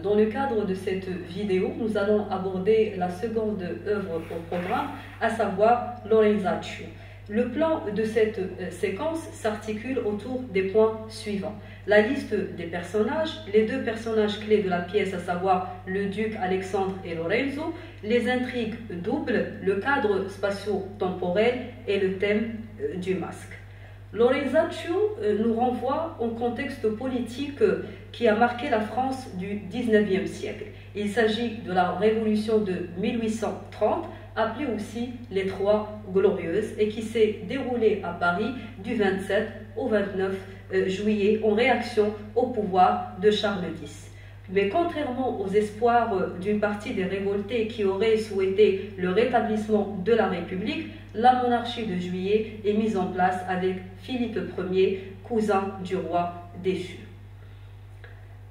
Dans le cadre de cette vidéo, nous allons aborder la seconde œuvre au programme, à savoir l'Orenzaccio. Le plan de cette séquence s'articule autour des points suivants. La liste des personnages, les deux personnages clés de la pièce, à savoir le duc Alexandre et Lorenzo, les intrigues doubles, le cadre spatio-temporel et le thème du masque. L'Orenzaccio nous renvoie au contexte politique qui a marqué la France du XIXe siècle. Il s'agit de la révolution de 1830, appelée aussi les Trois Glorieuses, et qui s'est déroulée à Paris du 27 au 29 juillet en réaction au pouvoir de Charles X. Mais contrairement aux espoirs d'une partie des révoltés qui auraient souhaité le rétablissement de la République, la monarchie de Juillet est mise en place avec Philippe Ier, cousin du roi déchu.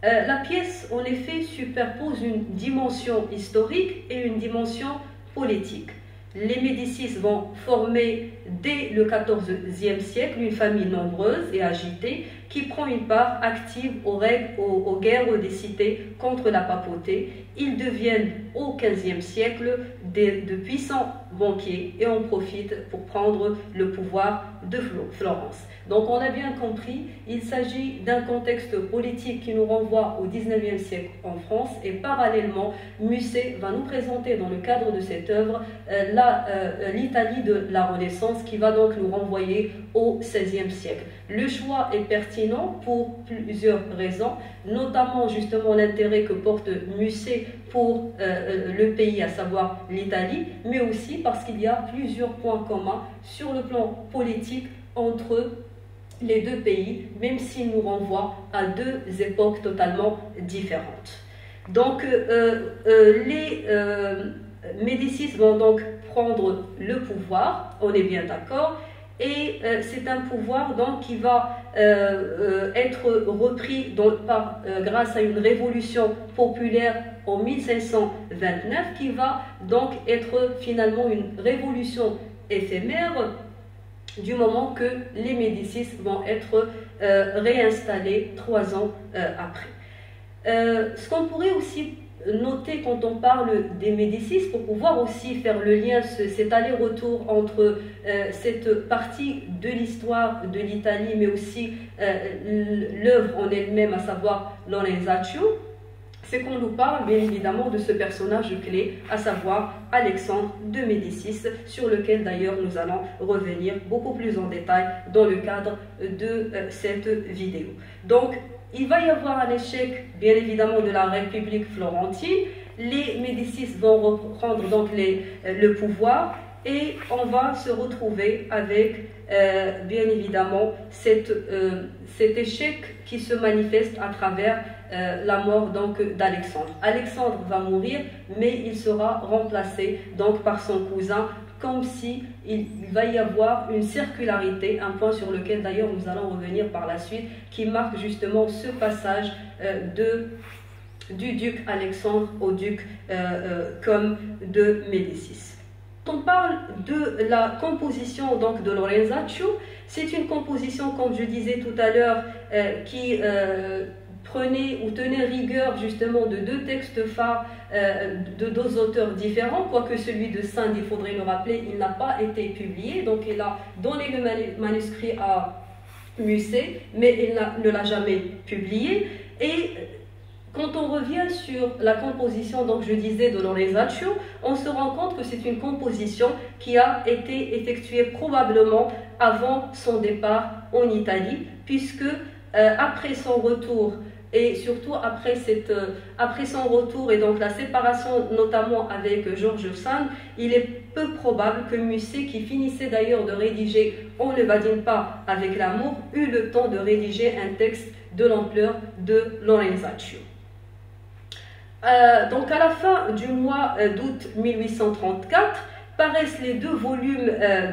La pièce, en effet, superpose une dimension historique et une dimension politique. Les Médicis vont former dès le XIVe siècle une famille nombreuse et agitée qui prend une part active aux guerres des cités contre la papauté. Ils deviennent au XVe siècle de puissants banquiers et en profitent pour prendre le pouvoir de Florence. Donc on a bien compris, il s'agit d'un contexte politique qui nous renvoie au XIXe siècle en France, et parallèlement, Musset va nous présenter dans le cadre de cette œuvre l'Italie de la Renaissance, qui va donc nous renvoyer au XVIe siècle. Le choix est pertinent pour plusieurs raisons, notamment justement l'intérêt que porte Musset pour le pays, à savoir l'Italie, mais aussi parce qu'il y a plusieurs points communs sur le plan politique entre les deux pays, même s'il nous renvoie à deux époques totalement différentes. Donc, les Médicis vont donc prendre le pouvoir, on est bien d'accord, et c'est un pouvoir donc qui va être repris grâce à une révolution populaire en 1529, qui va donc être finalement une révolution éphémère, du moment que les Médicis vont être réinstallés 3 ans après. Ce qu'on pourrait aussi noter quand on parle des Médicis, pour pouvoir aussi faire le lien, cet aller-retour entre cette partie de l'histoire de l'Italie, mais aussi l'œuvre en elle-même, à savoir l'Orenzaccio, c'est qu'on nous parle bien évidemment de ce personnage clé, à savoir Alexandre de Médicis, sur lequel d'ailleurs nous allons revenir beaucoup plus en détail dans le cadre de cette vidéo. Donc, il va y avoir un échec bien évidemment de la République florentine, les Médicis vont reprendre donc le pouvoir, et on va se retrouver avec bien évidemment cet échec qui se manifeste à travers la mort d'Alexandre. Alexandre va mourir, mais il sera remplacé donc par son cousin, comme si il va y avoir une circularité, un point sur lequel d'ailleurs nous allons revenir par la suite, qui marque justement ce passage du duc Alexandre au duc comme de Médicis. Quand on parle de la composition donc de Lorenzaccio, c'est une composition, comme je disais tout à l'heure, qui prenait ou tenait rigueur justement de deux textes phares de deux auteurs différents, quoique celui de Sand, il faudrait le rappeler, il n'a pas été publié, donc il a donné le manuscrit à Musset, mais il ne l'a jamais publié. Et quand on revient sur la composition, donc je disais, de Lorenzaccio, on se rend compte que c'est une composition qui a été effectuée probablement avant son départ en Italie, puisque après son retour, et surtout après son retour et donc la séparation notamment avec George Sand, il est peu probable que Musset, qui finissait d'ailleurs de rédiger On ne badine pas avec l'amour, eut le temps de rédiger un texte de l'ampleur de Lorenzaccio. Donc à la fin du mois d'août 1834, paraissent les deux volumes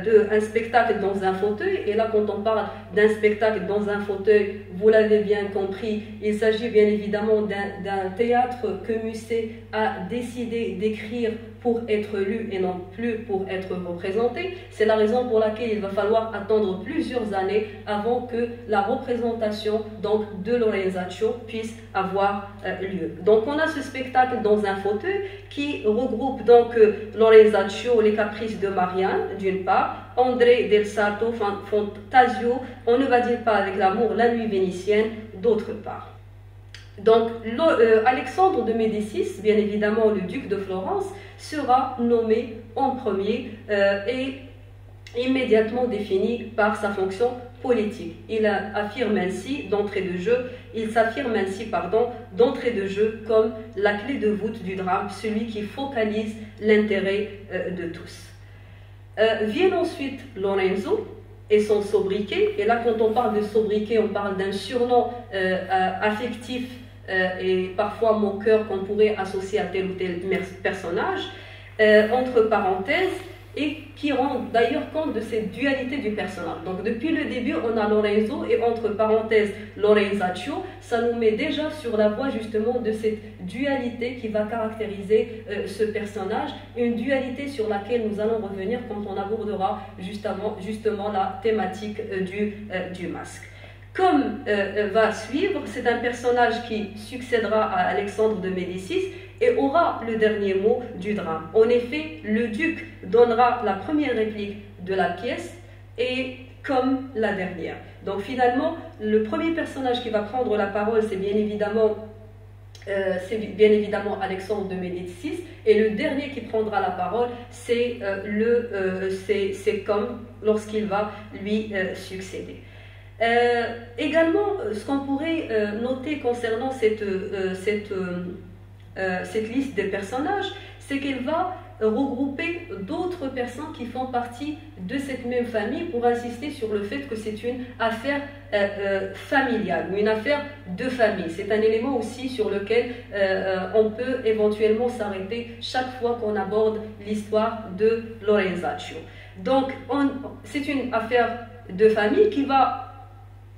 de Un spectacle dans un fauteuil. Et là, quand on parle d'un spectacle dans un fauteuil, vous l'avez bien compris, il s'agit bien évidemment d'un théâtre que Musset a décidé d'écrire pour être lu et non plus pour être représenté. C'est la raison pour laquelle il va falloir attendre plusieurs années avant que la représentation donc, de Lorenzaccio puisse avoir lieu. Donc on a ce spectacle dans un fauteuil qui regroupe donc Lorenzaccio, les caprices de Marianne d'une part, André del Sarto, Fantasio, on ne va dire pas avec l'amour, la nuit vénitienne d'autre part. Donc, Alexandre de Médicis, bien évidemment le duc de Florence, sera nommé en premier et immédiatement défini par sa fonction politique. Il s'affirme ainsi d'entrée de jeu comme la clé de voûte du drame, celui qui focalise l'intérêt de tous. Vient ensuite Lorenzo et son sobriquet, et là quand on parle de sobriquet, on parle d'un surnom affectif et parfois moqueur qu'on pourrait associer à tel ou tel personnage, entre parenthèses, et qui rend d'ailleurs compte de cette dualité du personnage. Donc depuis le début, on a Lorenzo et entre parenthèses Lorenzaccio, ça nous met déjà sur la voie justement de cette dualité qui va caractériser ce personnage, une dualité sur laquelle nous allons revenir quand on abordera justement la thématique du masque. Comme va suivre, c'est un personnage qui succédera à Alexandre de Médicis et aura le dernier mot du drame. En effet, le duc donnera la première réplique de la pièce et comme la dernière. Donc finalement, le premier personnage qui va prendre la parole, c'est bien évidemment Alexandre de Médicis, et le dernier qui prendra la parole, c'est comme lorsqu'il va lui succéder. Également, ce qu'on pourrait noter concernant cette liste des personnages, c'est qu'elle va regrouper d'autres personnes qui font partie de cette même famille pour insister sur le fait que c'est une affaire familiale, une affaire de famille. C'est un élément aussi sur lequel on peut éventuellement s'arrêter chaque fois qu'on aborde l'histoire de Lorenzaccio. Donc, c'est une affaire de famille qui va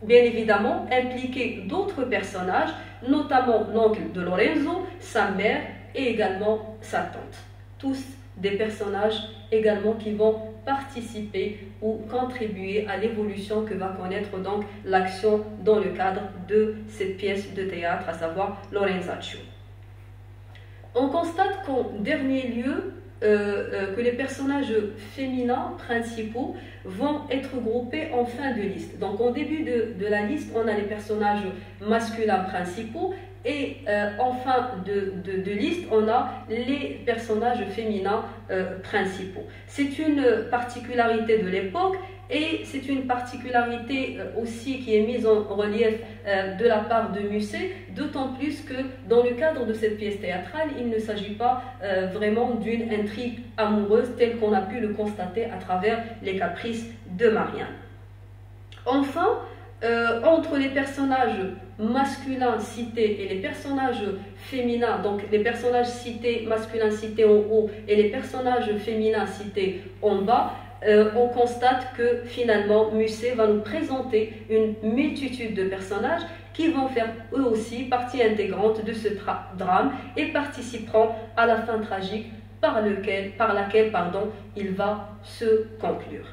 bien évidemment impliquer d'autres personnages, notamment l'oncle de Lorenzo, sa mère et également sa tante. Tous des personnages également qui vont participer ou contribuer à l'évolution que va connaître donc l'action dans le cadre de cette pièce de théâtre, à savoir Lorenzaccio. On constate qu'en dernier lieu, que les personnages féminins principaux vont être groupés en fin de liste. Donc en début de la liste, on a les personnages masculins principaux et en fin de liste, on a les personnages féminins principaux. C'est une particularité de l'époque et c'est une particularité aussi qui est mise en relief de la part de Musset, d'autant plus que dans le cadre de cette pièce théâtrale, il ne s'agit pas vraiment d'une intrigue amoureuse telle qu'on a pu le constater à travers les caprices de Marianne. Enfin, entre les personnages masculins cités et les personnages féminins, donc les personnages cités masculins cités en haut et les personnages féminins cités en bas, on constate que finalement Musset va nous présenter une multitude de personnages qui vont faire eux aussi partie intégrante de ce drame et participeront à la fin tragique par laquelle il va se conclure.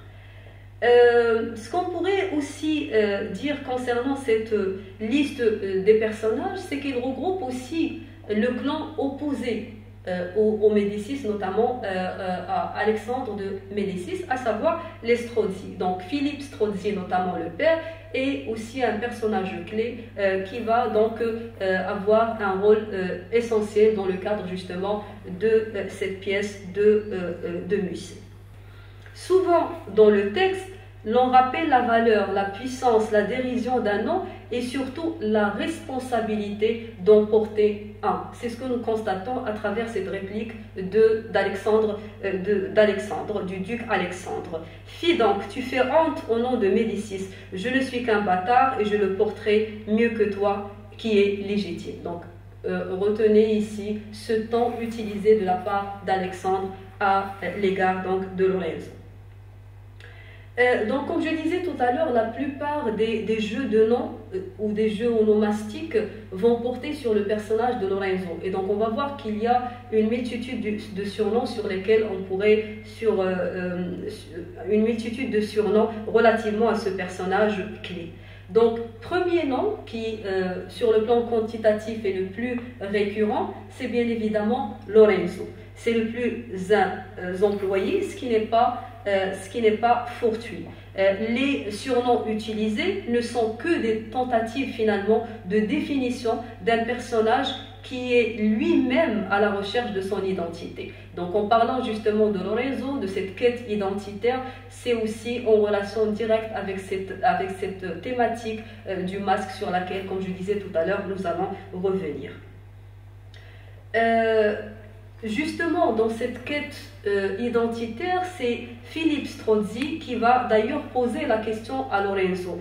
Ce qu'on pourrait aussi dire concernant cette liste des personnages, c'est qu'il regroupe aussi le clan opposé aux Médicis, notamment à Alexandre de Médicis, à savoir les Strozzi. Donc Philippe Strozzi, notamment le père, est aussi un personnage clé qui va donc avoir un rôle essentiel dans le cadre justement de cette pièce de Musset. Souvent dans le texte, l'on rappelle la valeur, la puissance, la dérision d'un nom et surtout la responsabilité d'en porter un. C'est ce que nous constatons à travers cette réplique d'Alexandre, du duc Alexandre. Fille donc, tu fais honte au nom de Médicis. Je ne suis qu'un bâtard et je le porterai mieux que toi qui est légitime. Donc, retenez ici ce ton utilisé de la part d'Alexandre à l'égard donc de Lorenzo. Donc, comme je disais tout à l'heure, la plupart des jeux de noms ou des jeux onomastiques vont porter sur le personnage de Lorenzo. Et donc, on va voir qu'il y a une multitude de surnoms sur lesquels on pourrait, une multitude de surnoms relativement à ce personnage clé. Donc, premier nom qui, sur le plan quantitatif, est le plus récurrent, c'est bien évidemment Lorenzo. C'est le plus employé, ce qui n'est pas fortuit. Les surnoms utilisés ne sont que des tentatives finalement de définition d'un personnage qui est lui-même à la recherche de son identité. Donc en parlant justement de Lorenzo, de cette quête identitaire, c'est aussi en relation directe avec cette thématique du masque sur laquelle, comme je disais tout à l'heure, nous allons revenir. Justement, dans cette quête identitaire, c'est Philippe Strozzi qui va d'ailleurs poser la question à Lorenzo.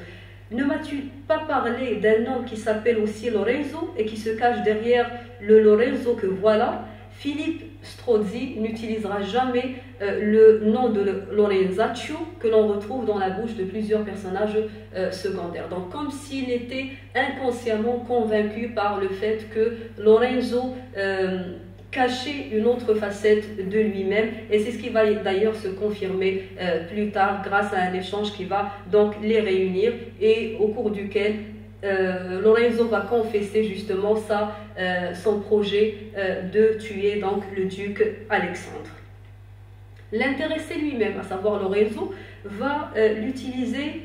Ne m'as-tu pas parlé d'un homme qui s'appelle aussi Lorenzo et qui se cache derrière le Lorenzo que voilà? Philippe Strozzi n'utilisera jamais le nom de Lorenzaccio que l'on retrouve dans la bouche de plusieurs personnages secondaires. Donc comme s'il était inconsciemment convaincu par le fait que Lorenzo cachait une autre facette de lui-même, et c'est ce qui va d'ailleurs se confirmer plus tard grâce à un échange qui va donc les réunir et au cours duquel Lorenzo va confesser justement son projet de tuer donc le duc Alexandre. L'intéressé lui-même, à savoir Lorenzo, ne va l'utiliser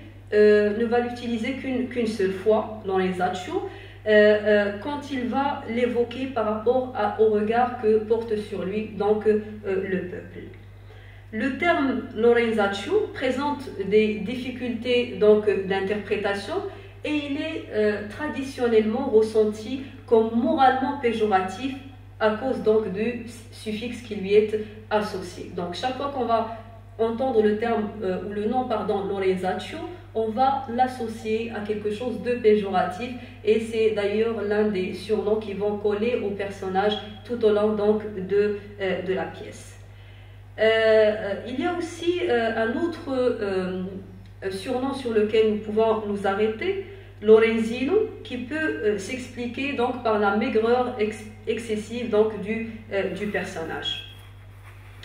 qu'une seule fois dans les Lorenzaccio, quand il va l'évoquer par rapport au regard que porte sur lui donc le peuple. Le terme Lorenzaccio présente des difficultés d'interprétation et il est traditionnellement ressenti comme moralement péjoratif à cause donc du suffixe qui lui est associé. Donc chaque fois qu'on va entendre le terme ou le nom Lorenzaccio, on va l'associer à quelque chose de péjoratif et c'est d'ailleurs l'un des surnoms qui vont coller au personnage tout au long donc de la pièce. Il y a aussi un autre surnom sur lequel nous pouvons nous arrêter, Lorenzino, qui peut s'expliquer donc par la maigreur excessive donc du personnage.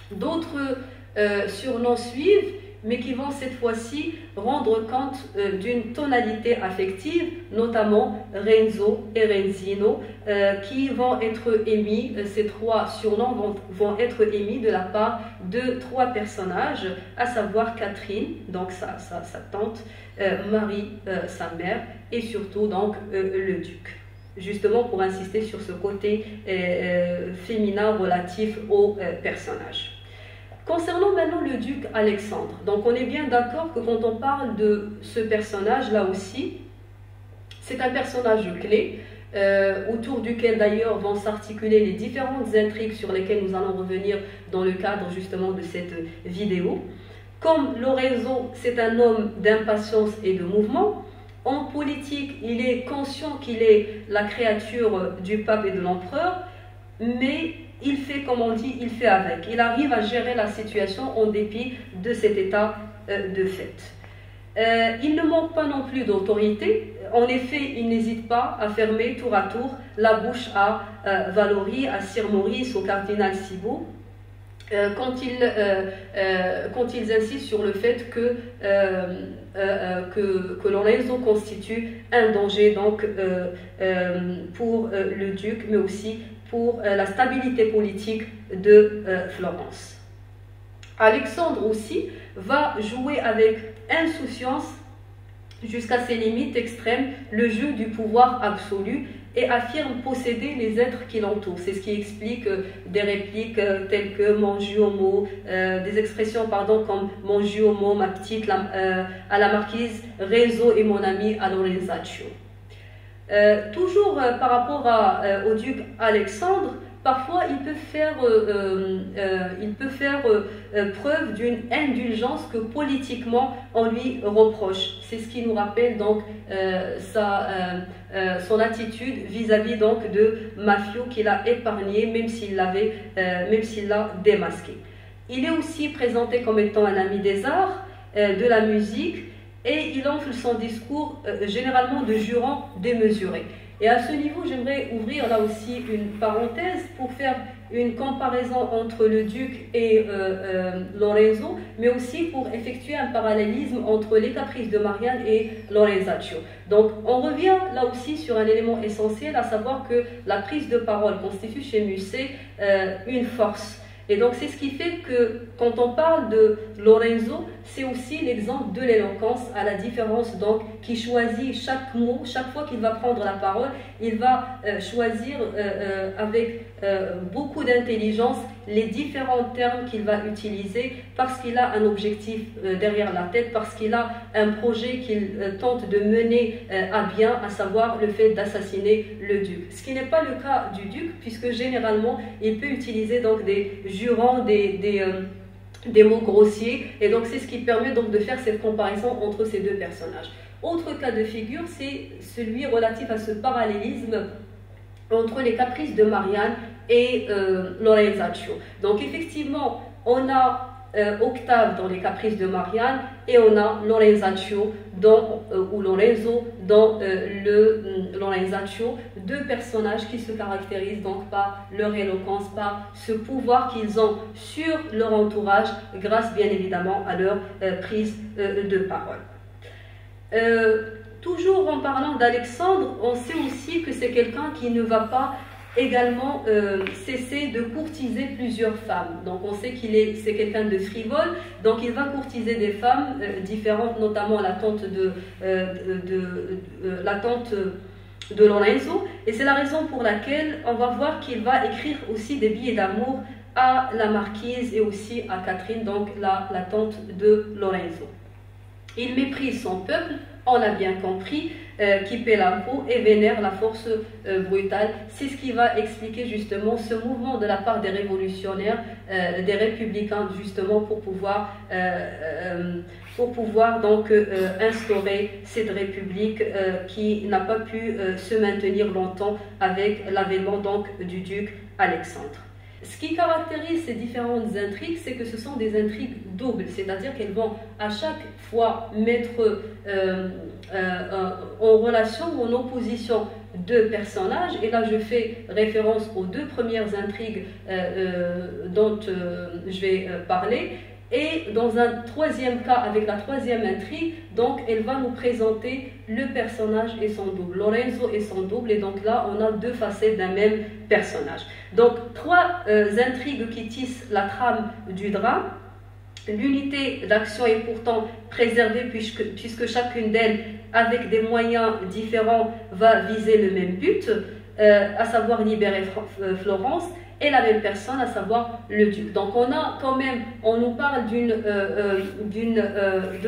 D'autres surnoms suivent, mais qui vont cette fois-ci rendre compte d'une tonalité affective, notamment Renzo et Renzino, qui vont être émis, ces trois surnoms vont être émis de la part de trois personnages, à savoir Catherine, donc sa tante, Marie, sa mère, et surtout donc le duc. Justement pour insister sur ce côté féminin relatif au personnage. Concernant maintenant le duc Alexandre, donc on est bien d'accord que quand on parle de ce personnage là aussi, c'est un personnage clé, autour duquel d'ailleurs vont s'articuler les différentes intrigues sur lesquelles nous allons revenir dans le cadre justement de cette vidéo. Comme Lorenzo, c'est un homme d'impatience et de mouvement, en politique, il est conscient qu'il est la créature du pape et de l'empereur, mais il fait, comme on dit, il fait avec. Il arrive à gérer la situation en dépit de cet état de fait. Il ne manque pas non plus d'autorité. En effet, il n'hésite pas à fermer tour à tour la bouche à Valory, à Sir Maurice, au cardinal Cibo, quand ils insistent sur le fait que Lorenzo constitue un danger donc, pour le duc, mais aussi pour la stabilité politique de Florence. Alexandre aussi va jouer avec insouciance jusqu'à ses limites extrêmes le jeu du pouvoir absolu et affirme posséder les êtres qui l'entourent. C'est ce qui explique des répliques telles que « mon juomo », des expressions comme « mon juomo, ma petite, à la marquise, Renzo et mon ami à Lorenzaccio ». Toujours par rapport au duc Alexandre, parfois il peut faire preuve d'une indulgence que politiquement on lui reproche. C'est ce qui nous rappelle donc son attitude vis-à-vis de Maffio qu'il a épargné même s'il l'a démasqué. Il est aussi présenté comme étant un ami des arts, de la musique, et il enfle son discours généralement de jurons démesurés. Et à ce niveau, j'aimerais ouvrir là aussi une parenthèse pour faire une comparaison entre le duc et Lorenzo, mais aussi pour effectuer un parallélisme entre les caprices de Marianne et Lorenzaccio. Donc on revient là aussi sur un élément essentiel, à savoir que la prise de parole constitue chez Musset une force. Et donc c'est ce qui fait que quand on parle de Lorenzo, c'est aussi l'exemple de l'éloquence, à la différence donc qui choisit chaque mot, chaque fois qu'il va prendre la parole, il va choisir avec beaucoup d'intelligence les différents termes qu'il va utiliser parce qu'il a un objectif derrière la tête, parce qu'il a un projet qu'il tente de mener à bien, à savoir le fait d'assassiner le duc. Ce qui n'est pas le cas du duc, puisque généralement il peut utiliser donc des jurons, des mots grossiers, et donc c'est ce qui permet donc de faire cette comparaison entre ces deux personnages. Autre cas de figure, c'est celui relatif à ce parallélisme entre les caprices de Marianne et Lorenzaccio. Donc effectivement, on a Octave dans les caprices de Marianne et on a Lorenzaccio ou Lorenzo dans Lorenzaccio, deux personnages qui se caractérisent donc par leur éloquence, par ce pouvoir qu'ils ont sur leur entourage grâce bien évidemment à leur prise de parole. Toujours en parlant d'Alexandre, on sait aussi que c'est quelqu'un qui ne va pas également cesser de courtiser plusieurs femmes. Donc on sait c'est quelqu'un de frivole, donc il va courtiser des femmes différentes, notamment la tante de Lorenzo, et c'est la raison pour laquelle on va voir qu'il va écrire aussi des billets d'amour à la marquise et aussi à Catherine, donc la tante de Lorenzo. Il méprise son peuple, on l'a bien compris, qui paie l'impôt et vénère la force brutale. C'est ce qui va expliquer justement ce mouvement de la part des révolutionnaires, des républicains, justement pour pouvoir donc instaurer cette république qui n'a pas pu se maintenir longtemps avec l'avènement donc du duc Alexandre. Ce qui caractérise ces différentes intrigues, c'est que ce sont des intrigues doubles, c'est-à-dire qu'elles vont à chaque fois mettre en relation ou en opposition deux personnages. Et là, je fais référence aux deux premières intrigues dont je vais parler. Et dans un troisième cas, avec la troisième intrigue, donc elle va nous présenter le personnage et son double, Lorenzo et son double, et donc là on a deux facettes d'un même personnage. Donc trois intrigues qui tissent la trame du drame. L'unité d'action est pourtant préservée puisque chacune d'elles, avec des moyens différents, va viser le même but, à savoir libérer Florence, et la même personne, à savoir le duc. Donc on nous parle de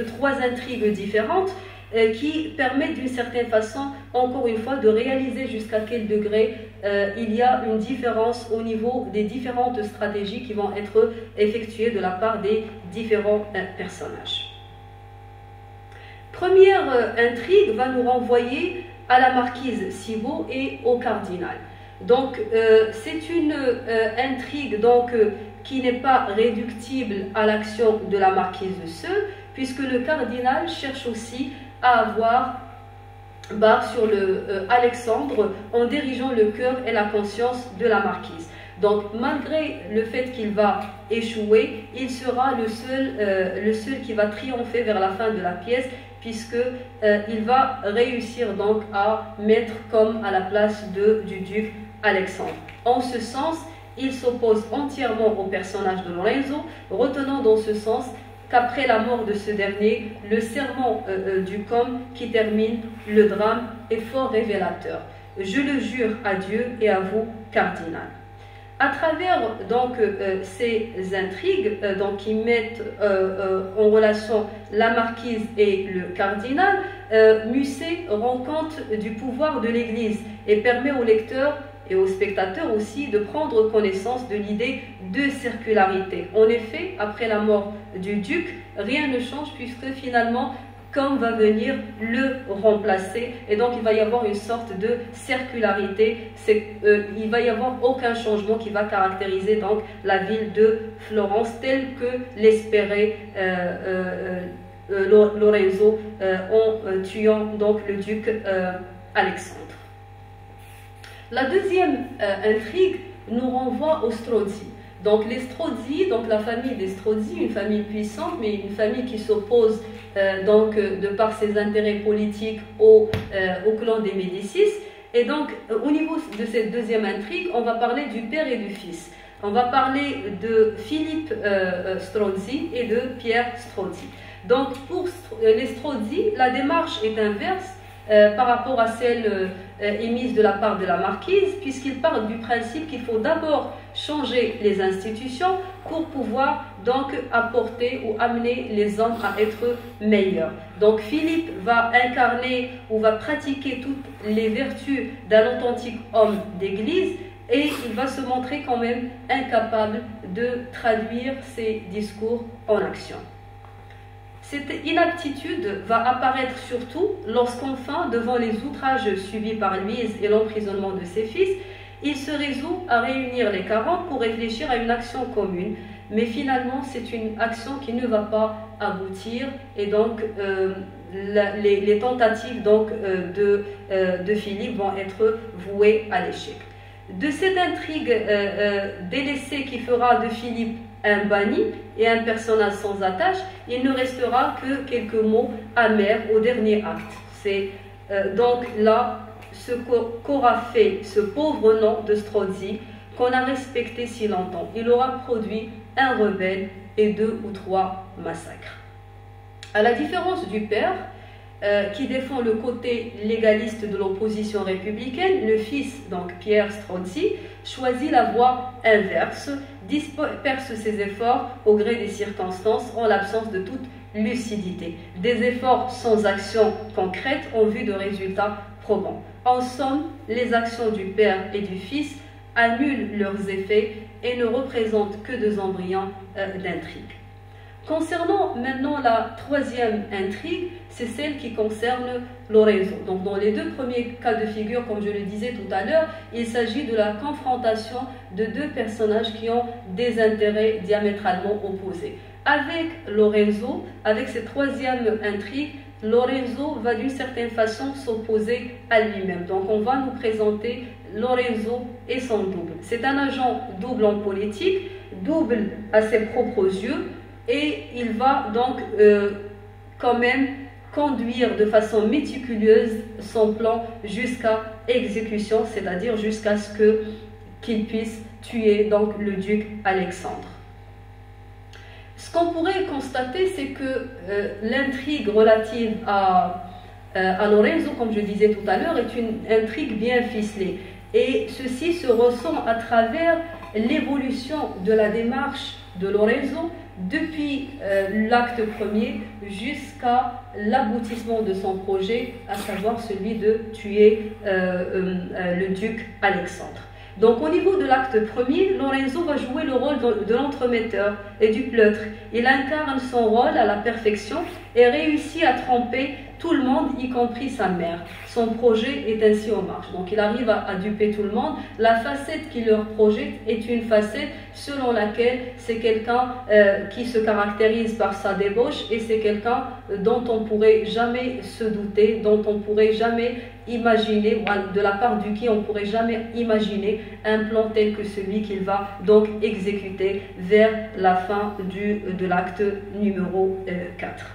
trois intrigues différentes qui permettent d'une certaine façon, encore une fois, de réaliser jusqu'à quel degré il y a une différence au niveau des différentes stratégies qui vont être effectuées de la part des différents personnages. Première intrigue va nous renvoyer à la marquise Cibot et au cardinal. Donc c'est une intrigue qui n'est pas réductible à l'action de la marquise de Sceaux, puisque le cardinal cherche aussi à avoir barre sur Alexandre en dirigeant le cœur et la conscience de la marquise. Donc malgré le fait qu'il va échouer, il sera le seul qui va triompher vers la fin de la pièce, puisqu'il va réussir donc à mettre comme à la place du duc Alexandre. En ce sens, il s'oppose entièrement au personnage de Lorenzo, retenant dans ce sens qu'après la mort de ce dernier, le serment du comte qui termine le drame est fort révélateur. Je le jure à Dieu et à vous, cardinal. À travers donc ces intrigues qui mettent en relation la marquise et le cardinal, Musset rend compte du pouvoir de l'Église et permet aux lecteurs et aux spectateurs aussi de prendre connaissance de l'idée de circularité. En effet, après la mort du duc, rien ne change puisque finalement comme va venir le remplacer. Et donc, il va y avoir une sorte de circularité. Il va y avoir aucun changement qui va caractériser donc la ville de Florence telle que l'espérait Lorenzo en tuant donc le duc Alexandre. La deuxième intrigue nous renvoie aux Strozzi. Donc les Strozzi, donc la famille des Strozzi, une famille puissante, mais une famille qui s'oppose de par ses intérêts politiques au clan des Médicis. Et donc au niveau de cette deuxième intrigue, on va parler du père et du fils. On va parler de Philippe Strozzi et de Pierre Strozzi. Donc pour les Strozzi, la démarche est inverse par rapport à celle émise de la part de la marquise, puisqu'il part du principe qu'il faut d'abord changer les institutions pour pouvoir donc apporter ou amener les hommes à être meilleurs. Donc Philippe va incarner ou va pratiquer toutes les vertus d'un authentique homme d'église, et il va se montrer quand même incapable de traduire ses discours en action. Cette inaptitude va apparaître surtout lorsqu'enfin, devant les outrages subis par Louise et l'emprisonnement de ses fils, il se résout à réunir les 40 pour réfléchir à une action commune. Mais finalement, c'est une action qui ne va pas aboutir, et donc les tentatives donc, de Philippe vont être vouées à l'échec. De cette intrigue délaissée qui fera de Philippe un banni et un personnage sans attache, il ne restera que quelques mots amers au dernier acte. C'est donc là ce qu'aura fait ce pauvre nom de Strozzi, qu'on a respecté si longtemps. Il aura produit un rebelle et 2 ou 3 massacres. À la différence du père, qui défend le côté légaliste de l'opposition républicaine, le fils, donc Pierre Strozzi, choisit la voie inverse, disperse ses efforts au gré des circonstances en l'absence de toute lucidité. Des efforts sans action concrète en vue de résultats probants. En somme, les actions du père et du fils annulent leurs effets et ne représentent que des embryons d'intrigue. Concernant maintenant la troisième intrigue, c'est celle qui concerne Lorenzo. Donc dans les deux premiers cas de figure, comme je le disais tout à l'heure, il s'agit de la confrontation de deux personnages qui ont des intérêts diamétralement opposés. Avec Lorenzo, avec cette troisième intrigue, Lorenzo va d'une certaine façon s'opposer à lui-même. Donc on va nous présenter Lorenzo et son double. C'est un agent double en politique, double à ses propres yeux, et il va donc quand même conduire de façon méticuleuse son plan jusqu'à exécution, c'est-à-dire jusqu'à ce qu'il puisse tuer donc le duc Alexandre. Ce qu'on pourrait constater, c'est que l'intrigue relative à Lorenzo, comme je disais tout à l'heure, est une intrigue bien ficelée. Et ceci se ressent à travers l'évolution de la démarche de Lorenzo depuis l'acte premier jusqu'à l'aboutissement de son projet, à savoir celui de tuer le duc Alexandre. Donc au niveau de l'acte premier, Lorenzo va jouer le rôle de l'entremetteur et du pleutre. Il incarne son rôle à la perfection et réussit à tromper tout le monde, y compris sa mère. Son projet est ainsi en marche. Donc il arrive à duper tout le monde. La facette qu'il leur projette est une facette selon laquelle c'est quelqu'un qui se caractérise par sa débauche, et c'est quelqu'un dont on ne pourrait jamais se douter, dont on ne pourrait jamais imaginer, ou de la part du qui on ne pourrait jamais imaginer un plan tel que celui qu'il va donc exécuter vers la fin de l'acte numéro 4.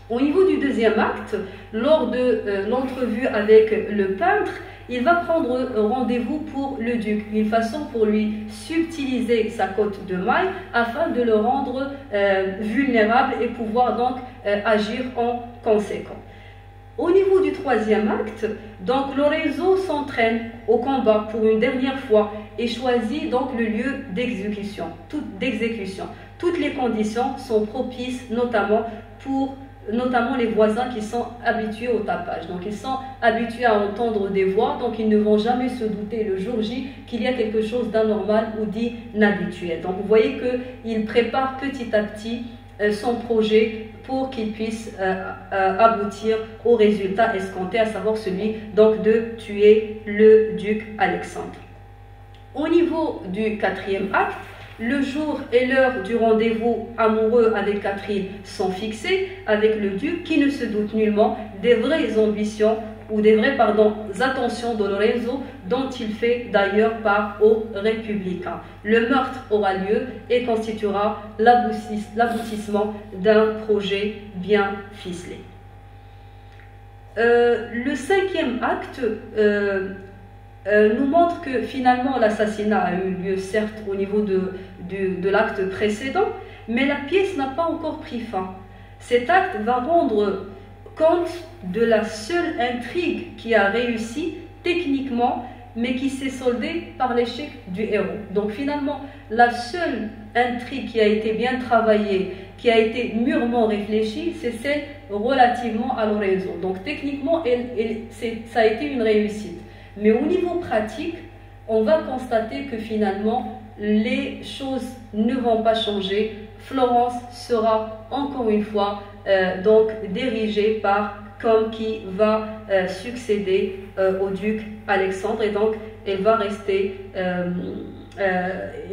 Au niveau du deuxième acte, lors de l'entrevue avec le peintre, il va prendre rendez-vous pour le duc, une façon pour lui subtiliser sa cotte de maille afin de le rendre vulnérable et pouvoir donc agir en conséquence. Au niveau du troisième acte, donc Lorenzo s'entraîne au combat pour une dernière fois et choisit donc le lieu d'exécution. Toutes les conditions sont propices, notamment les voisins qui sont habitués au tapage. Donc ils sont habitués à entendre des voix, donc ils ne vont jamais se douter le jour J qu'il y a quelque chose d'anormal ou d'inhabituel. Donc vous voyez qu'il prépare petit à petit son projet pour qu'il puisse aboutir au résultat escompté, à savoir celui donc de tuer le duc Alexandre. Au niveau du quatrième acte, le jour et l'heure du rendez-vous amoureux avec Catherine sont fixés avec le duc qui ne se doute nullement des vraies ambitions ou des vraies attentions de Lorenzo dont il fait d'ailleurs part aux républicains. Le meurtre aura lieu et constituera l'aboutissement d'un projet bien ficelé. Le cinquième acte nous montre que finalement l'assassinat a eu lieu certes au niveau de l'acte précédent, mais la pièce n'a pas encore pris fin. Cet acte va rendre compte de la seule intrigue qui a réussi techniquement, mais qui s'est soldée par l'échec du héros. Donc finalement, la seule intrigue qui a été bien travaillée, qui a été mûrement réfléchie, c'est celle relativement à Lorenzo. Donc techniquement, ça a été une réussite. Mais au niveau pratique, on va constater que finalement, les choses ne vont pas changer. Florence sera encore une fois donc dirigée par comme qui va succéder au duc Alexandre, et donc elle va rester,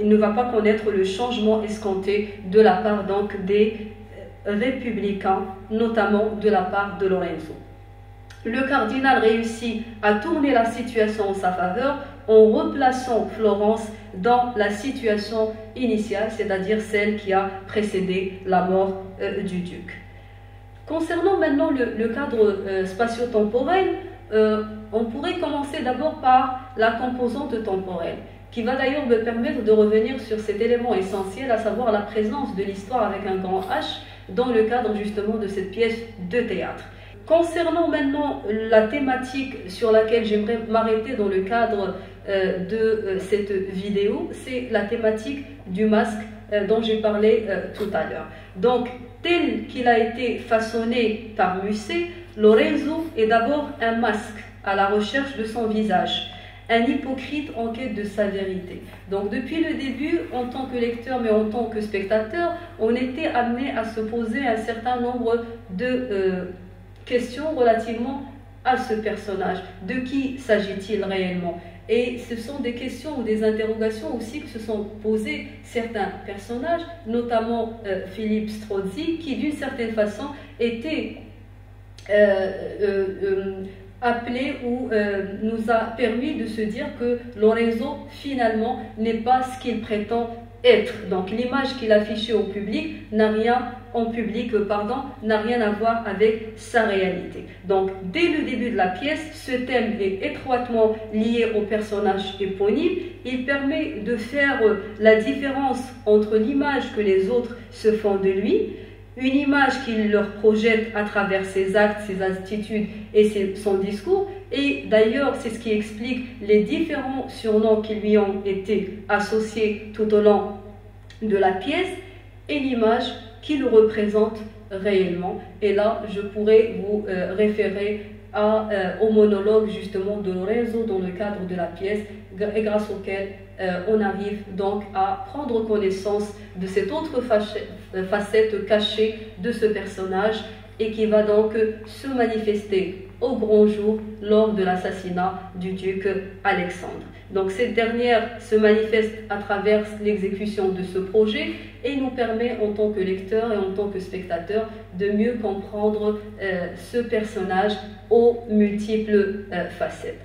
il ne va pas connaître le changement escompté de la part donc des républicains, notamment de la part de Lorenzo. Le cardinal réussit à tourner la situation en sa faveur en replaçant Florence dans la situation initiale, c'est-à-dire celle qui a précédé la mort du duc. Concernant maintenant le cadre spatio-temporel, on pourrait commencer d'abord par la composante temporelle, qui va d'ailleurs me permettre de revenir sur cet élément essentiel, à savoir la présence de l'histoire avec un grand H dans le cadre justement de cette pièce de théâtre. Concernant maintenant la thématique sur laquelle j'aimerais m'arrêter dans le cadre de cette vidéo, c'est la thématique du masque dont j'ai parlé tout à l'heure. Donc, tel qu'il a été façonné par Musset, Lorenzo est d'abord un masque à la recherche de son visage, un hypocrite en quête de sa vérité. Donc depuis le début, en tant que lecteur mais en tant que spectateur, on était amené à se poser un certain nombre de questions relativement à ce personnage. De qui s'agit-il réellement? Et ce sont des questions ou des interrogations aussi que se sont posées certains personnages, notamment Philippe Strozzi, qui d'une certaine façon était appelé ou nous a permis de se dire que Lorenzo finalement n'est pas ce qu'il prétend être. Donc l'image qu'il affichait au public n'a rien n'a rien à voir avec sa réalité. Donc dès le début de la pièce, ce thème est étroitement lié au personnage éponyme. Il permet de faire la différence entre l'image que les autres se font de lui, une image qu'il leur projette à travers ses actes, ses attitudes et son discours. Et d'ailleurs, c'est ce qui explique les différents surnoms qui lui ont été associés tout au long de la pièce et l'image qui le représente réellement. Et là, je pourrais vous référer au monologue justement de Lorenzo dans le cadre de la pièce, et grâce auquel on arrive donc à prendre connaissance de cette autre facette cachée de ce personnage et qui va donc se manifester au grand jour lors de l'assassinat du duc Alexandre. Donc cette dernière se manifeste à travers l'exécution de ce projet et nous permet en tant que lecteur et en tant que spectateur de mieux comprendre ce personnage aux multiples facettes.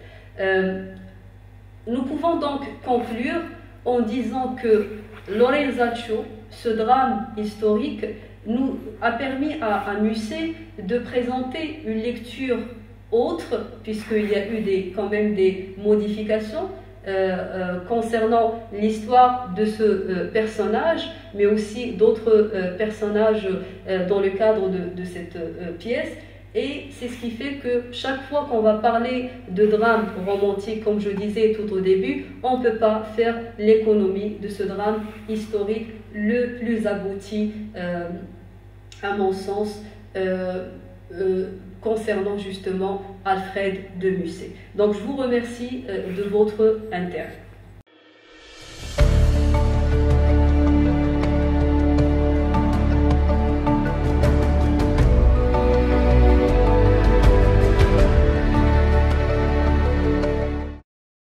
Nous pouvons donc conclure en disant que Lorenzaccio, ce drame historique, nous a permis à Musset de présenter une lecture autre, puisqu'il y a eu quand même des modifications concernant l'histoire de ce personnage, mais aussi d'autres personnages dans le cadre de cette pièce. Et c'est ce qui fait que chaque fois qu'on va parler de drame romantique, comme je disais tout au début, on ne peut pas faire l'économie de ce drame historique le plus abouti, à mon sens, concernant justement Alfred de Musset. Donc je vous remercie de votre intérêt.